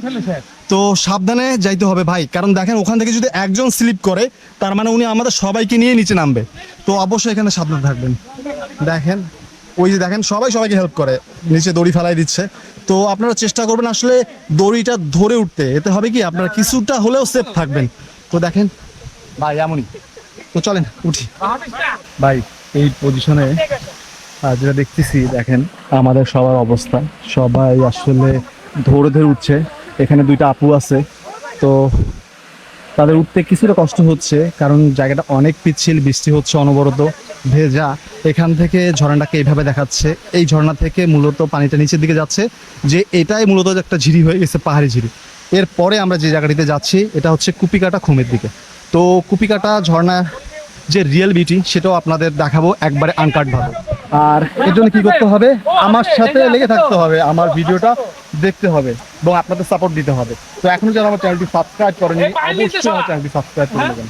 Speaker 1: তো সাবধানে যাইতে হবে ভাই, কারণ দেখেন ওখান থেকে যদি একজন স্লিপ করে তার মানে উনি আমাদের সবাইকে নিয়ে নিচে নামবে। তো অবশ্যই এখানে সাবধান থাকবেন। দেখেন ওই যে দেখেন সবাই সবাইকে হেল্প করে, নিচে দড়ি ফেলাই দিচ্ছে। তো আপনারা চেষ্টা করবেন আসলে দড়িটা ধরে উঠতে, এতে হবে কি আপনারা কিছুটা হলেও সেফ থাকবেন। তো দেখেন ভাই এমনই। তো চলেন উঠি ভাই। এই পজিশনে যেটা দেখতেছি, দেখেন আমাদের সবার অবস্থা, সবাই আসলে ধরে ধরে উঠছে। এখানে দুইটা আপু আছে, তো তাদের উঠতে কিছুটা কষ্ট হচ্ছে, কারণ জায়গাটা অনেক পিচ্ছিল, বৃষ্টি হচ্ছে অনবরত, ভেজা। এখান থেকে ঝর্ণাটাকে এইভাবে দেখাচ্ছে, এই ঝর্ণা থেকে মূলত পানিটা নিচের দিকে যাচ্ছে, যে এটাই মূলত একটা ঝিরি হয়ে গেছে, পাহাড়ি ঝিরি। এরপরে আমরা যে জায়গাটিতে যাচ্ছি এটা হচ্ছে কুপিকাটা খুমের দিকে। তো কুপিকাটা ঝর্ণা যে রিয়েল বিউটি সেটাও আপনাদের দেখাবো একবারে আনকাট ভাবে। আর এর জন্য কি করতে হবে, আমার সাথে লেগে থাকতে হবে, আমার ভিডিওটা দেখতে হবে এবং আপনাদের সাপোর্ট দিতে হবে। তো এখনো যারা আমার চ্যানেলটি সাবস্ক্রাইব করেনি অবশ্যই আমার চ্যানেলটি সাবস্ক্রাইব করে নেবেন।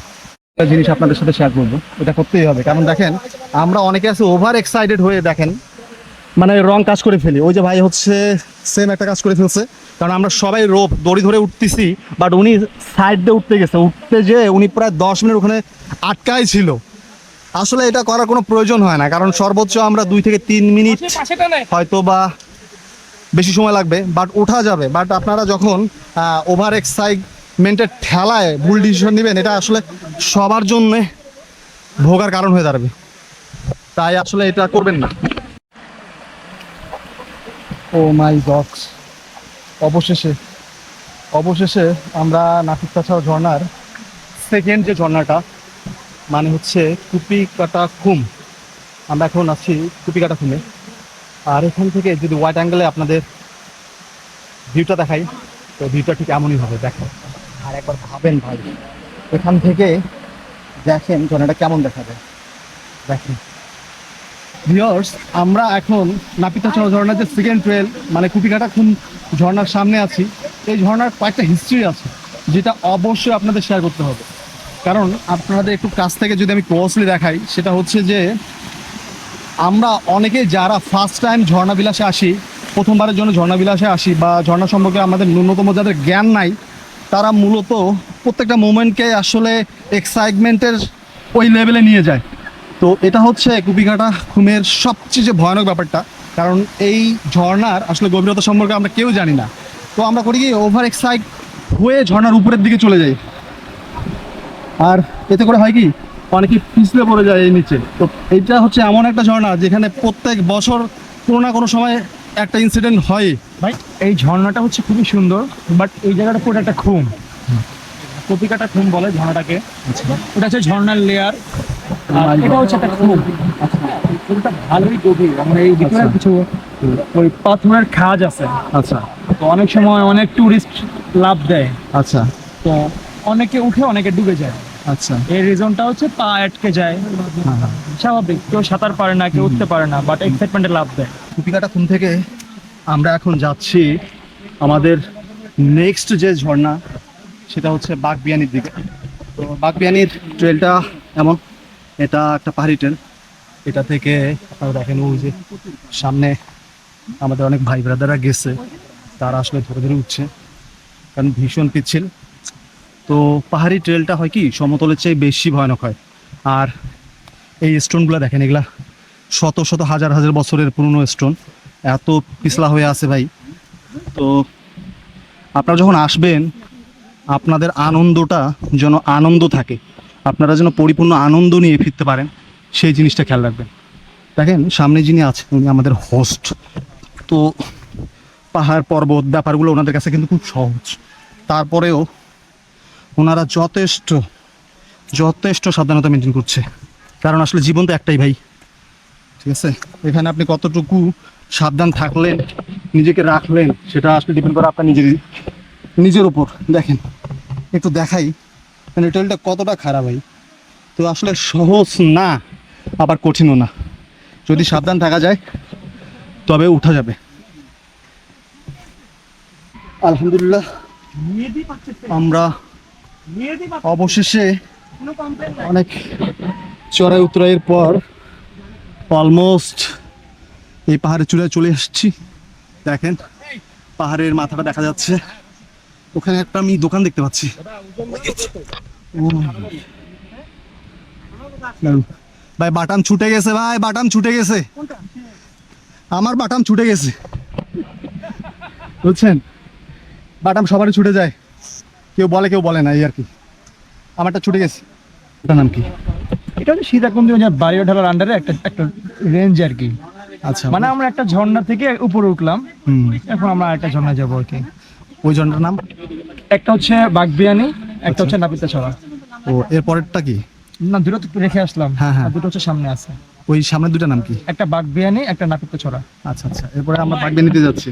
Speaker 1: একটা জিনিস আপনাদের সাথে শেয়ার করবো, এটা করতেই হবে, কারণ দেখেন আমরা অনেকে আছে ওভার এক্সাইটেড হয়ে দেখেন মানে রং কাজ করে ফেলি। ওই যে ভাই হচ্ছে সেম একটা কাজ করে ফেলছে, কারণ আমরা সবাই রোপ দড়ি ধরে উঠতেছি, বাট উনি সাইড দিয়ে উঠতে গেছে, উঠতে যে উনি প্রায় 10 মিনিট ওখানে আটকাই ছিল। আসলে এটা করার কোনো প্রয়োজন হয় না, কারণ সর্বোচ্চ আমরা 2 থেকে 3 মিনিট হয়তো বা বেশি সময় লাগবে, বাট ওঠা যাবে। বাট আপনারা যখন ওভার এক্সাইটমেন্টের ঠেলায় ভুল ডিসিশন নেবেন, এটা আসলে সবার জন্যে ভোগার কারণ হয়ে দাঁড়াবে, তাই আসলে এটা করবেন না। ও মাই গড, অবশেষে আমরা নাফিসকাছা ঝর্ণার সেকেন্ড যে ঝর্ণাটা মানে হচ্ছে কুপিকাটা খুম, আমরা এখন আছি কুপিকাটা খুমে। আর এখান থেকে যদি ওয়াইড অ্যাঙ্গেলে আপনাদের ভিউটা দেখাই, তো ভিউটা ঠিক এমনই হবে, দেখো। আর একবার ভাবেন ভাই, এখান থেকে দেখেন ঝর্ণাটা কেমন দেখা যায়, দেখেন ভিউয়ার্স। আমরা এখন নাপিতাছড়া ঝর্ণার যে সেকেন্ড ট্রেল মানে কুপিকাটা খুম ঝর্ণার সামনে আছি। এই ঝর্ণার কয়েকটা হিস্ট্রি আছে যেটা অবশ্যই আপনাদের শেয়ার করতে হবে, কারণ আপনাদের একটু কাছ থেকে যদি আমি ক্লোজলি দেখাই, সেটা হচ্ছে যে আমরা অনেকে যারা ফার্স্ট টাইম ঝর্ণাবিলাসে আসি, প্রথমবারের জন্য ঝর্ণাবিলাসে আসি বা ঝর্ণা সম্পর্কে আমাদের ন্যূনতম যাদের জ্ঞান নাই, তারা মূলত প্রত্যেকটা মোমেন্টকে আসলে এক্সাইটমেন্টের ওই লেভেলে নিয়ে যায়। তো এটা হচ্ছে কুপিকাটা খুমের সবচেয়ে যে ভয়ানক ব্যাপারটা, কারণ এই ঝর্ণার আসলে গভীরতা সম্পর্কে আমরা কেউ জানি না। তো আমরা করি কি, ওভার এক্সাইট হয়ে ঝর্ণার উপরের দিকে চলে যাই, আর এতে করে হয় কি অনেকে পিছলে পড়ে যায় এই নিচে। তো এইটা হচ্ছে এমন একটা ঝর্ণা যেখানে প্রত্যেক বছর কোনো না কোনো সময় একটা ইনসিডেন্ট হয়।
Speaker 8: ভাই এই ঝর্ণাটা হচ্ছে খুবই সুন্দর, বাট এই জায়গাটা পুরো একটা খুম, কপিকাটা খুম বলে ঝর্ণাটাকে। ওটা হচ্ছে ঝর্ণার লেয়ার, আর এটা হচ্ছে একটা খুম। খুবটা ভালোই গভীর, আমরা এই ভিতরে কিছু ওই পাথরের খাজ আছে।
Speaker 1: আচ্ছা
Speaker 8: তো অনেক সময় অনেক টুরিস্ট লাভ দেয়,
Speaker 1: আচ্ছা
Speaker 8: তো অনেকে উঠে অনেকে ডুবে যায়।
Speaker 1: আচ্ছা
Speaker 8: এই রিজনটা হচ্ছে পা আটকে যায়, স্বাভাবিক। কেউ সাঁতার পারে না, কেউ উঠতে পারে না, বাট এক্সাইটমেন্টে লাভ দেয়।
Speaker 1: কুপিকাটা খুম থেকে আমরা এখন যাচ্ছি আমাদের নেক্সট যে ঝর্ণা, সেটা হচ্ছে বাগবিয়ানির দিকে। তো বাগবিয়ানির ট্রেলটা এমন, এটা একটা পাহাড়ি ট্রেল। এটা থেকে আপনারা দেখেন ওই যে সামনে আমাদের অনেক ভাই ব্রাদাররা গেছে, তারা আসলে ধরে ধরে উঠছে, কারণ ভীষণ পিচ্ছিল। তো পাহাড়ি ট্রেলটা হয় কি সমতলের চেয়ে বেশি ভয়ানক হয়। আর এই স্টোনগুলো দেখেন, এগুলা শত শত হাজার হাজার বছরের পুরনো স্টোন, এত পিছলা হয়ে আছে ভাই। তো আপনারা যখন আসবেন, আপনাদের আনন্দটা যেন আনন্দ থাকে, আপনারা যেন পরিপূর্ণ আনন্দ নিয়ে ফিরতে পারেন, সেই জিনিসটা খেয়াল রাখবেন। দেখেন সামনে যিনি আছেন উনি আমাদের হোস্ট। তো পাহাড় পর্বত ব্যাপারগুলো ওনাদের কাছে কিন্তু খুব সহজ, তারপরেও ওনারা যথেষ্ট সাবধানতা মেনটেন করছে, কারণ আসলে জীবন তো একটাই ভাই, ঠিক আছে? এখানে আপনি কতটুকু সাবধান থাকলেন, নিজেকে রাখলেন, সেটা আসলে ডিপেন্ড করে আপনার নিজের উপর। দেখেন একটু দেখাই মানে ট্রেলটা কতটা খারাপ ভাই। তো আসলে সহজ না, আবার কঠিনও না, যদি সাবধান থাকা যায় তবে উঠা যাবে। আলহামদুলিল্লাহ আমরা অবশেষে অনেক চড়াই উতরাইয়ের পর অলমোস্ট এই পাহাড়ের চূড়ায় চলে এসেছি। দেখেন পাহাড়ের মাথাটা দেখা যাচ্ছে, ওখানে একটা আমি দোকান দেখতে পাচ্ছি। ভাই বাটাম ছুটে গেছে, ভাই বাটাম ছুটে গেছে, আমার বাটাম ছুটে গেছে, বুঝছেন? বাটাম সবারই ছুটে যায়, কেউ বলে কেউ বলে না, এই আর কি। আমারটা ছুটে গেছে। এটার নাম কি?
Speaker 8: এটা হচ্ছে সীতাকুণ্ড বাড়িয়া ঢালার আন্ডারে একটা রেঞ্জ আর কি।
Speaker 1: আচ্ছা,
Speaker 8: মানে আমরা একটা ঝর্ণা থেকে উপরে উঠলাম, এখন আমরা একটা ঝর্ণা যাবো আর কি।
Speaker 1: ওই ঝর্ণাটার নাম?
Speaker 8: একটা হচ্ছে বাগবিয়ানি, একটা হচ্ছে নাপিতাছড়া।
Speaker 1: ও এর পরেরটা কি?
Speaker 8: না, দুটো তো রেখে আসলাম,
Speaker 1: হ্যাঁ, হ্যাঁ।
Speaker 8: আর দুটো হচ্ছে সামনে আছে।
Speaker 1: ওই সামনের দুটা নাম কি?
Speaker 8: একটা বাগবিয়ানি, একটা নাপিতাছড়া।
Speaker 1: আচ্ছা আচ্ছা, এরপরে আমরা বাগবিয়ানিতে যাচ্ছি।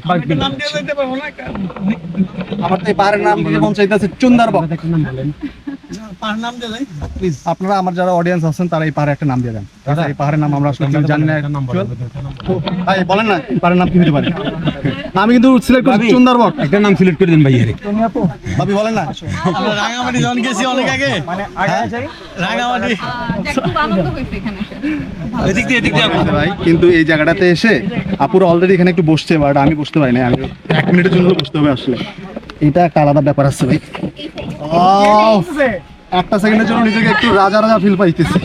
Speaker 1: আমার তো এই পাহাড়ের নাম দিয়ে মন চাইতেছে চুন্দারবক। প্লিজ আপনারা আমার যারা অডিয়েন্স আছেন তারা এই পাহাড়ে একটা নাম দিয়ে দেন। এই পাহাড়ের নাম আমরা আসলে কেউ জানি না। ভাই বলেন না এই পাহাড়ের নাম কি হতে পারে? আমি কিন্তু সিলেক্ট করছি চুন্দারবক।
Speaker 9: একটা নাম সিলেক্ট করে দেন ভাই।
Speaker 8: তুমি আপু
Speaker 1: ভাবি বলেন না।
Speaker 9: আমরা রাঙামাটি জন গেছি অনেক আগে,
Speaker 8: মানে আগে যাই
Speaker 9: রাঙামাটি
Speaker 2: খুব আনন্দ হয়েছে এখানে এসে।
Speaker 9: এদিক দিয়ে
Speaker 1: ভাই কিন্তু এই জায়গাটাতে এসে আপুরা অলরেডি এখানে একটু বসছে, বাট আমি বসতে পারি না, আমি 1 মিনিটের জন্য বসতে হবে আসলে। এটা একটা আলাদা ব্যাপার আছে ভাই। একটা সেকেন্ডের জন্য নিজেকে একটু রাজা রাজা ফিল পাইতেছি।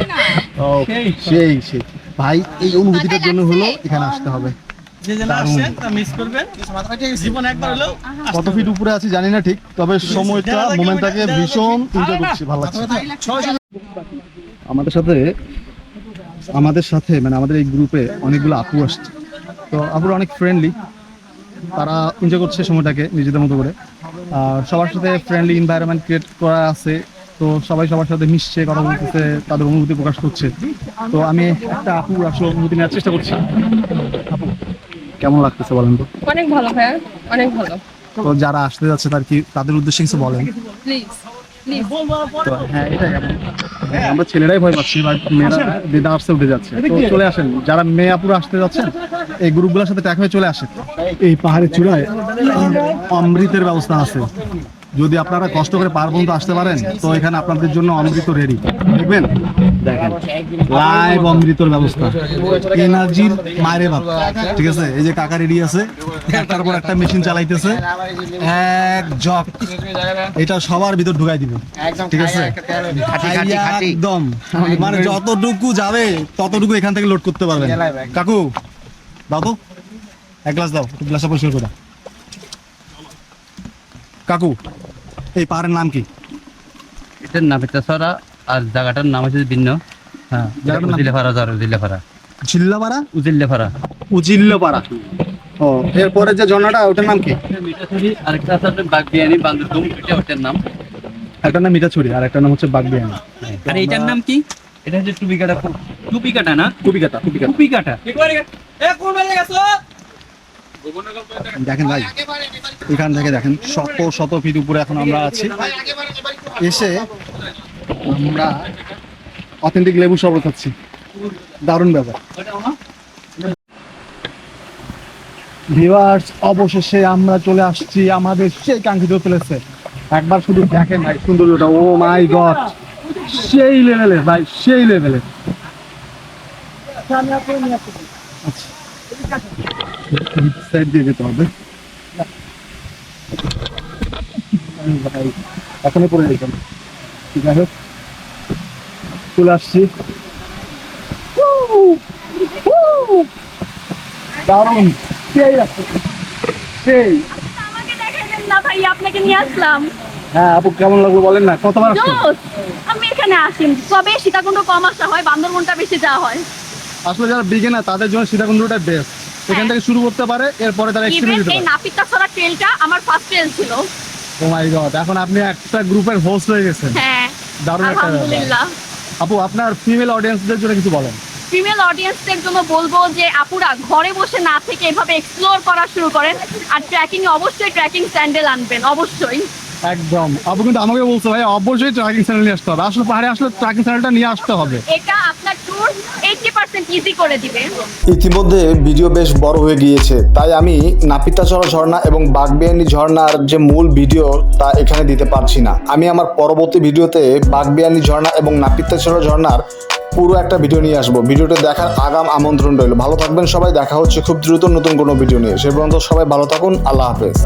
Speaker 1: সেই ভাই এই অনুভূতিটার জন্য হলো এখানে আসতে হবে। কত ফিট উপরে আছি জানি না ঠিক, তবে সময়টা মোমেন্টটাকে ভীষণ এনজয় করছি, ভালো লাগছে। আমাদের সাথে আমাদের সাথে মানে আমাদের এই গ্রুপে অনেকগুলো আপু আসছে, তো আপুরা অনেক ফ্রেন্ডলি, তারা এনজয় করছে সময়টাকে নিজেদের মতো করে। আর সবার সাথে ফ্রেন্ডলি এনভায়রনমেন্ট ক্রিয়েট করা আছে, তো সবাই সবার সাথে মিশছে, কথা বলতেছে, তাদের অনুভূতি প্রকাশ করছে। তো আমি একটা আপু আসলে অনুভূতি নেওয়ার চেষ্টা করছি। আপু কেমন লাগতেছে বলেন তো?
Speaker 2: অনেক ভালো ভাইয়া, অনেক ভালো।
Speaker 1: তো যারা আসতে যাচ্ছে তার কি তাদের উদ্দেশ্যে কিছু বলেন?
Speaker 2: Please please.
Speaker 1: তো হ্যাঁ, এটাই আমরা ছেলেরাই ভয় পাচ্ছি, বাট মেয়েরা দিদা আসতে উঠে যাচ্ছে। তো চলে আসেন, যারা মেয়ে আপুরা আসতে যাচ্ছেন এই গ্রুপগুলোর সাথে ট্যাগ হয়ে চলে আসেন। এই পাহাড়ের চূড়ায় অমৃতের ব্যবস্থা আছে, যদি আপনারা কষ্ট করে পাহাড় পর্যন্ত আসতে পারেন তো এখানে আপনাদের জন্য অমৃত রেডি। দেখবেন, দেখেন লাইভ অমৃতর ব্যবস্থা, এনার্জির মায়ের বাপ। ঠিক আছে, এই যে কাকা রেডি আছে, একটার পর একটা মেশিন চালাইতেছে, এক জগ এটা সবার ভিতর ঢুকাই দিবে। ঠিক আছে, একদম মানে যতটুকু যাবে ততটুকু এখান থেকে লোড করতে পারবেন। কাকু দাও তো এক গ্লাস দাও, একটু গ্লাসটা পরিষ্কার করে দাও। কাকু এই পাহাড়ের নাম কি?
Speaker 9: এটার নাম সরা, আর জায়গাটার নাম হচ্ছে ভিন্ন। হ্যাঁ,
Speaker 1: জায়গাটার নাম?
Speaker 9: উজিল্লাপাড়া, উজিল্লাপাড়া,
Speaker 1: ঝিল্লাপাড়া,
Speaker 9: উজিল্লাপাড়া।
Speaker 1: উজিল্লাপাড়া। ও, এরপরে যে ঝর্ণাটা ওটার নাম কি?
Speaker 9: আরেকটা আছে আপনার বাগবিয়ানি, বান্দরদুম, এটা ওটার নাম।
Speaker 1: একটা নাম মিঠাছড়ি আর একটা নাম হচ্ছে বাগবিয়ানি।
Speaker 9: আর এইটার নাম কি? এটা হচ্ছে টুপিকাটা, টুপিকাটা না,
Speaker 1: কুপিকাটা, কুপিকাটা।
Speaker 9: টুপিকাটা।
Speaker 1: দেখেন ভাই, এখান থেকে দেখেন শত শত ফিট উপরে এখন আমরা আছি। এসে আমরা অথেন্টিক লেবু শরবত খাচ্ছি, দারুণ ব্যাপার। ভিউয়ার্স, অবশেষে আমরা চলে আসছি আমাদের সেই কাঙ্ক্ষিত প্লেসে। একবার শুধু দেখেন ভাই সৌন্দর্যটা, ও মাই গড, সেই লেভেলের ভাই, সেই লেভেলের। আচ্ছা, সাইড দিয়ে যেতে হবে ভাই, এখনই পড়ে যেতাম। ঠিক আছে, চলে আসছি। দারুণ, সেই রাস্তা, সেই।
Speaker 2: আমাকে দেখাবেন না ভাই, আপনাকে নিয়ে আসলাম।
Speaker 1: হ্যাঁ আপু, কেমন লাগলো বলেন না, কতবার আসছেন?
Speaker 2: জোস। আমি এখানে আসি, তবে সীতাকুণ্ড কম আসা হয়, বান্দরবনটা বেশি যাওয়া হয়।
Speaker 1: আসলে যারা বিগিনার তাদের জন্য সীতাকুণ্ডটা বেস্ট, এখান থেকে শুরু করতে পারে, এরপরে তারা
Speaker 2: ইভেন
Speaker 1: এক্সপেরিয়েন্স দিতে
Speaker 2: এই
Speaker 1: পারে।
Speaker 2: নাপিতাছড়া ট্রেলটা আমার ফার্স্ট ট্রেল ছিল।
Speaker 1: ও মাই গড, এখন আপনি একটা গ্রুপের হোস্ট হয়ে গেছেন,
Speaker 2: হ্যাঁ,
Speaker 1: দারুণ একটা ব্যাপার।
Speaker 2: আলহামদুলিল্লাহ।
Speaker 1: আপু আপনার ফিমেল অডিয়েন্সদের জন্য কিছু বলেন।
Speaker 2: ফিমেল অডিয়েন্সদের জন্য বলবো যে আপুরা ঘরে বসে না থেকে এভাবে এক্সপ্লোর করা শুরু করেন। আর ট্রেকিং এ অবশ্যই ট্রেকিং স্যান্ডেল আনবেন, অবশ্যই।
Speaker 1: একদম, আপু কিন্তু আমাকে বলছে ভাই অবশ্যই ট্রেকিং স্যান্ডেল নিয়ে আসতে হবে। আসলে পাহাড়ে আসলে ট্রেকিং স্যান্ডেলটা নিয়ে আসতে হবে।
Speaker 2: এটা আপনার ট্যুর 80% ইজি করে দিবে।
Speaker 3: ইতিমধ্যে ভিডিও বেশ বড় হয়ে গিয়েছে, তাই আমি নাপিতাচড়া ঝর্ণা এবং বাগবিয়ানি ঝর্ণার যে মূল ভিডিও তা এখানে দিতে পারছি না। আমি আমার পরবর্তী ভিডিওতে বাগবিয়ানি ঝর্ণা এবং নাপিতাচড়া ঝর্ণার পুরো একটা ভিডিও নিয়ে আসবো। ভিডিওটা দেখার আগাম আমন্ত্রণ রইল। ভালো থাকবেন সবাই, দেখা হচ্ছে খুব দ্রুত নতুন কোনো ভিডিও নিয়ে। সে পর্যন্ত সবাই ভালো থাকুন, আল্লাহ হাফেজ।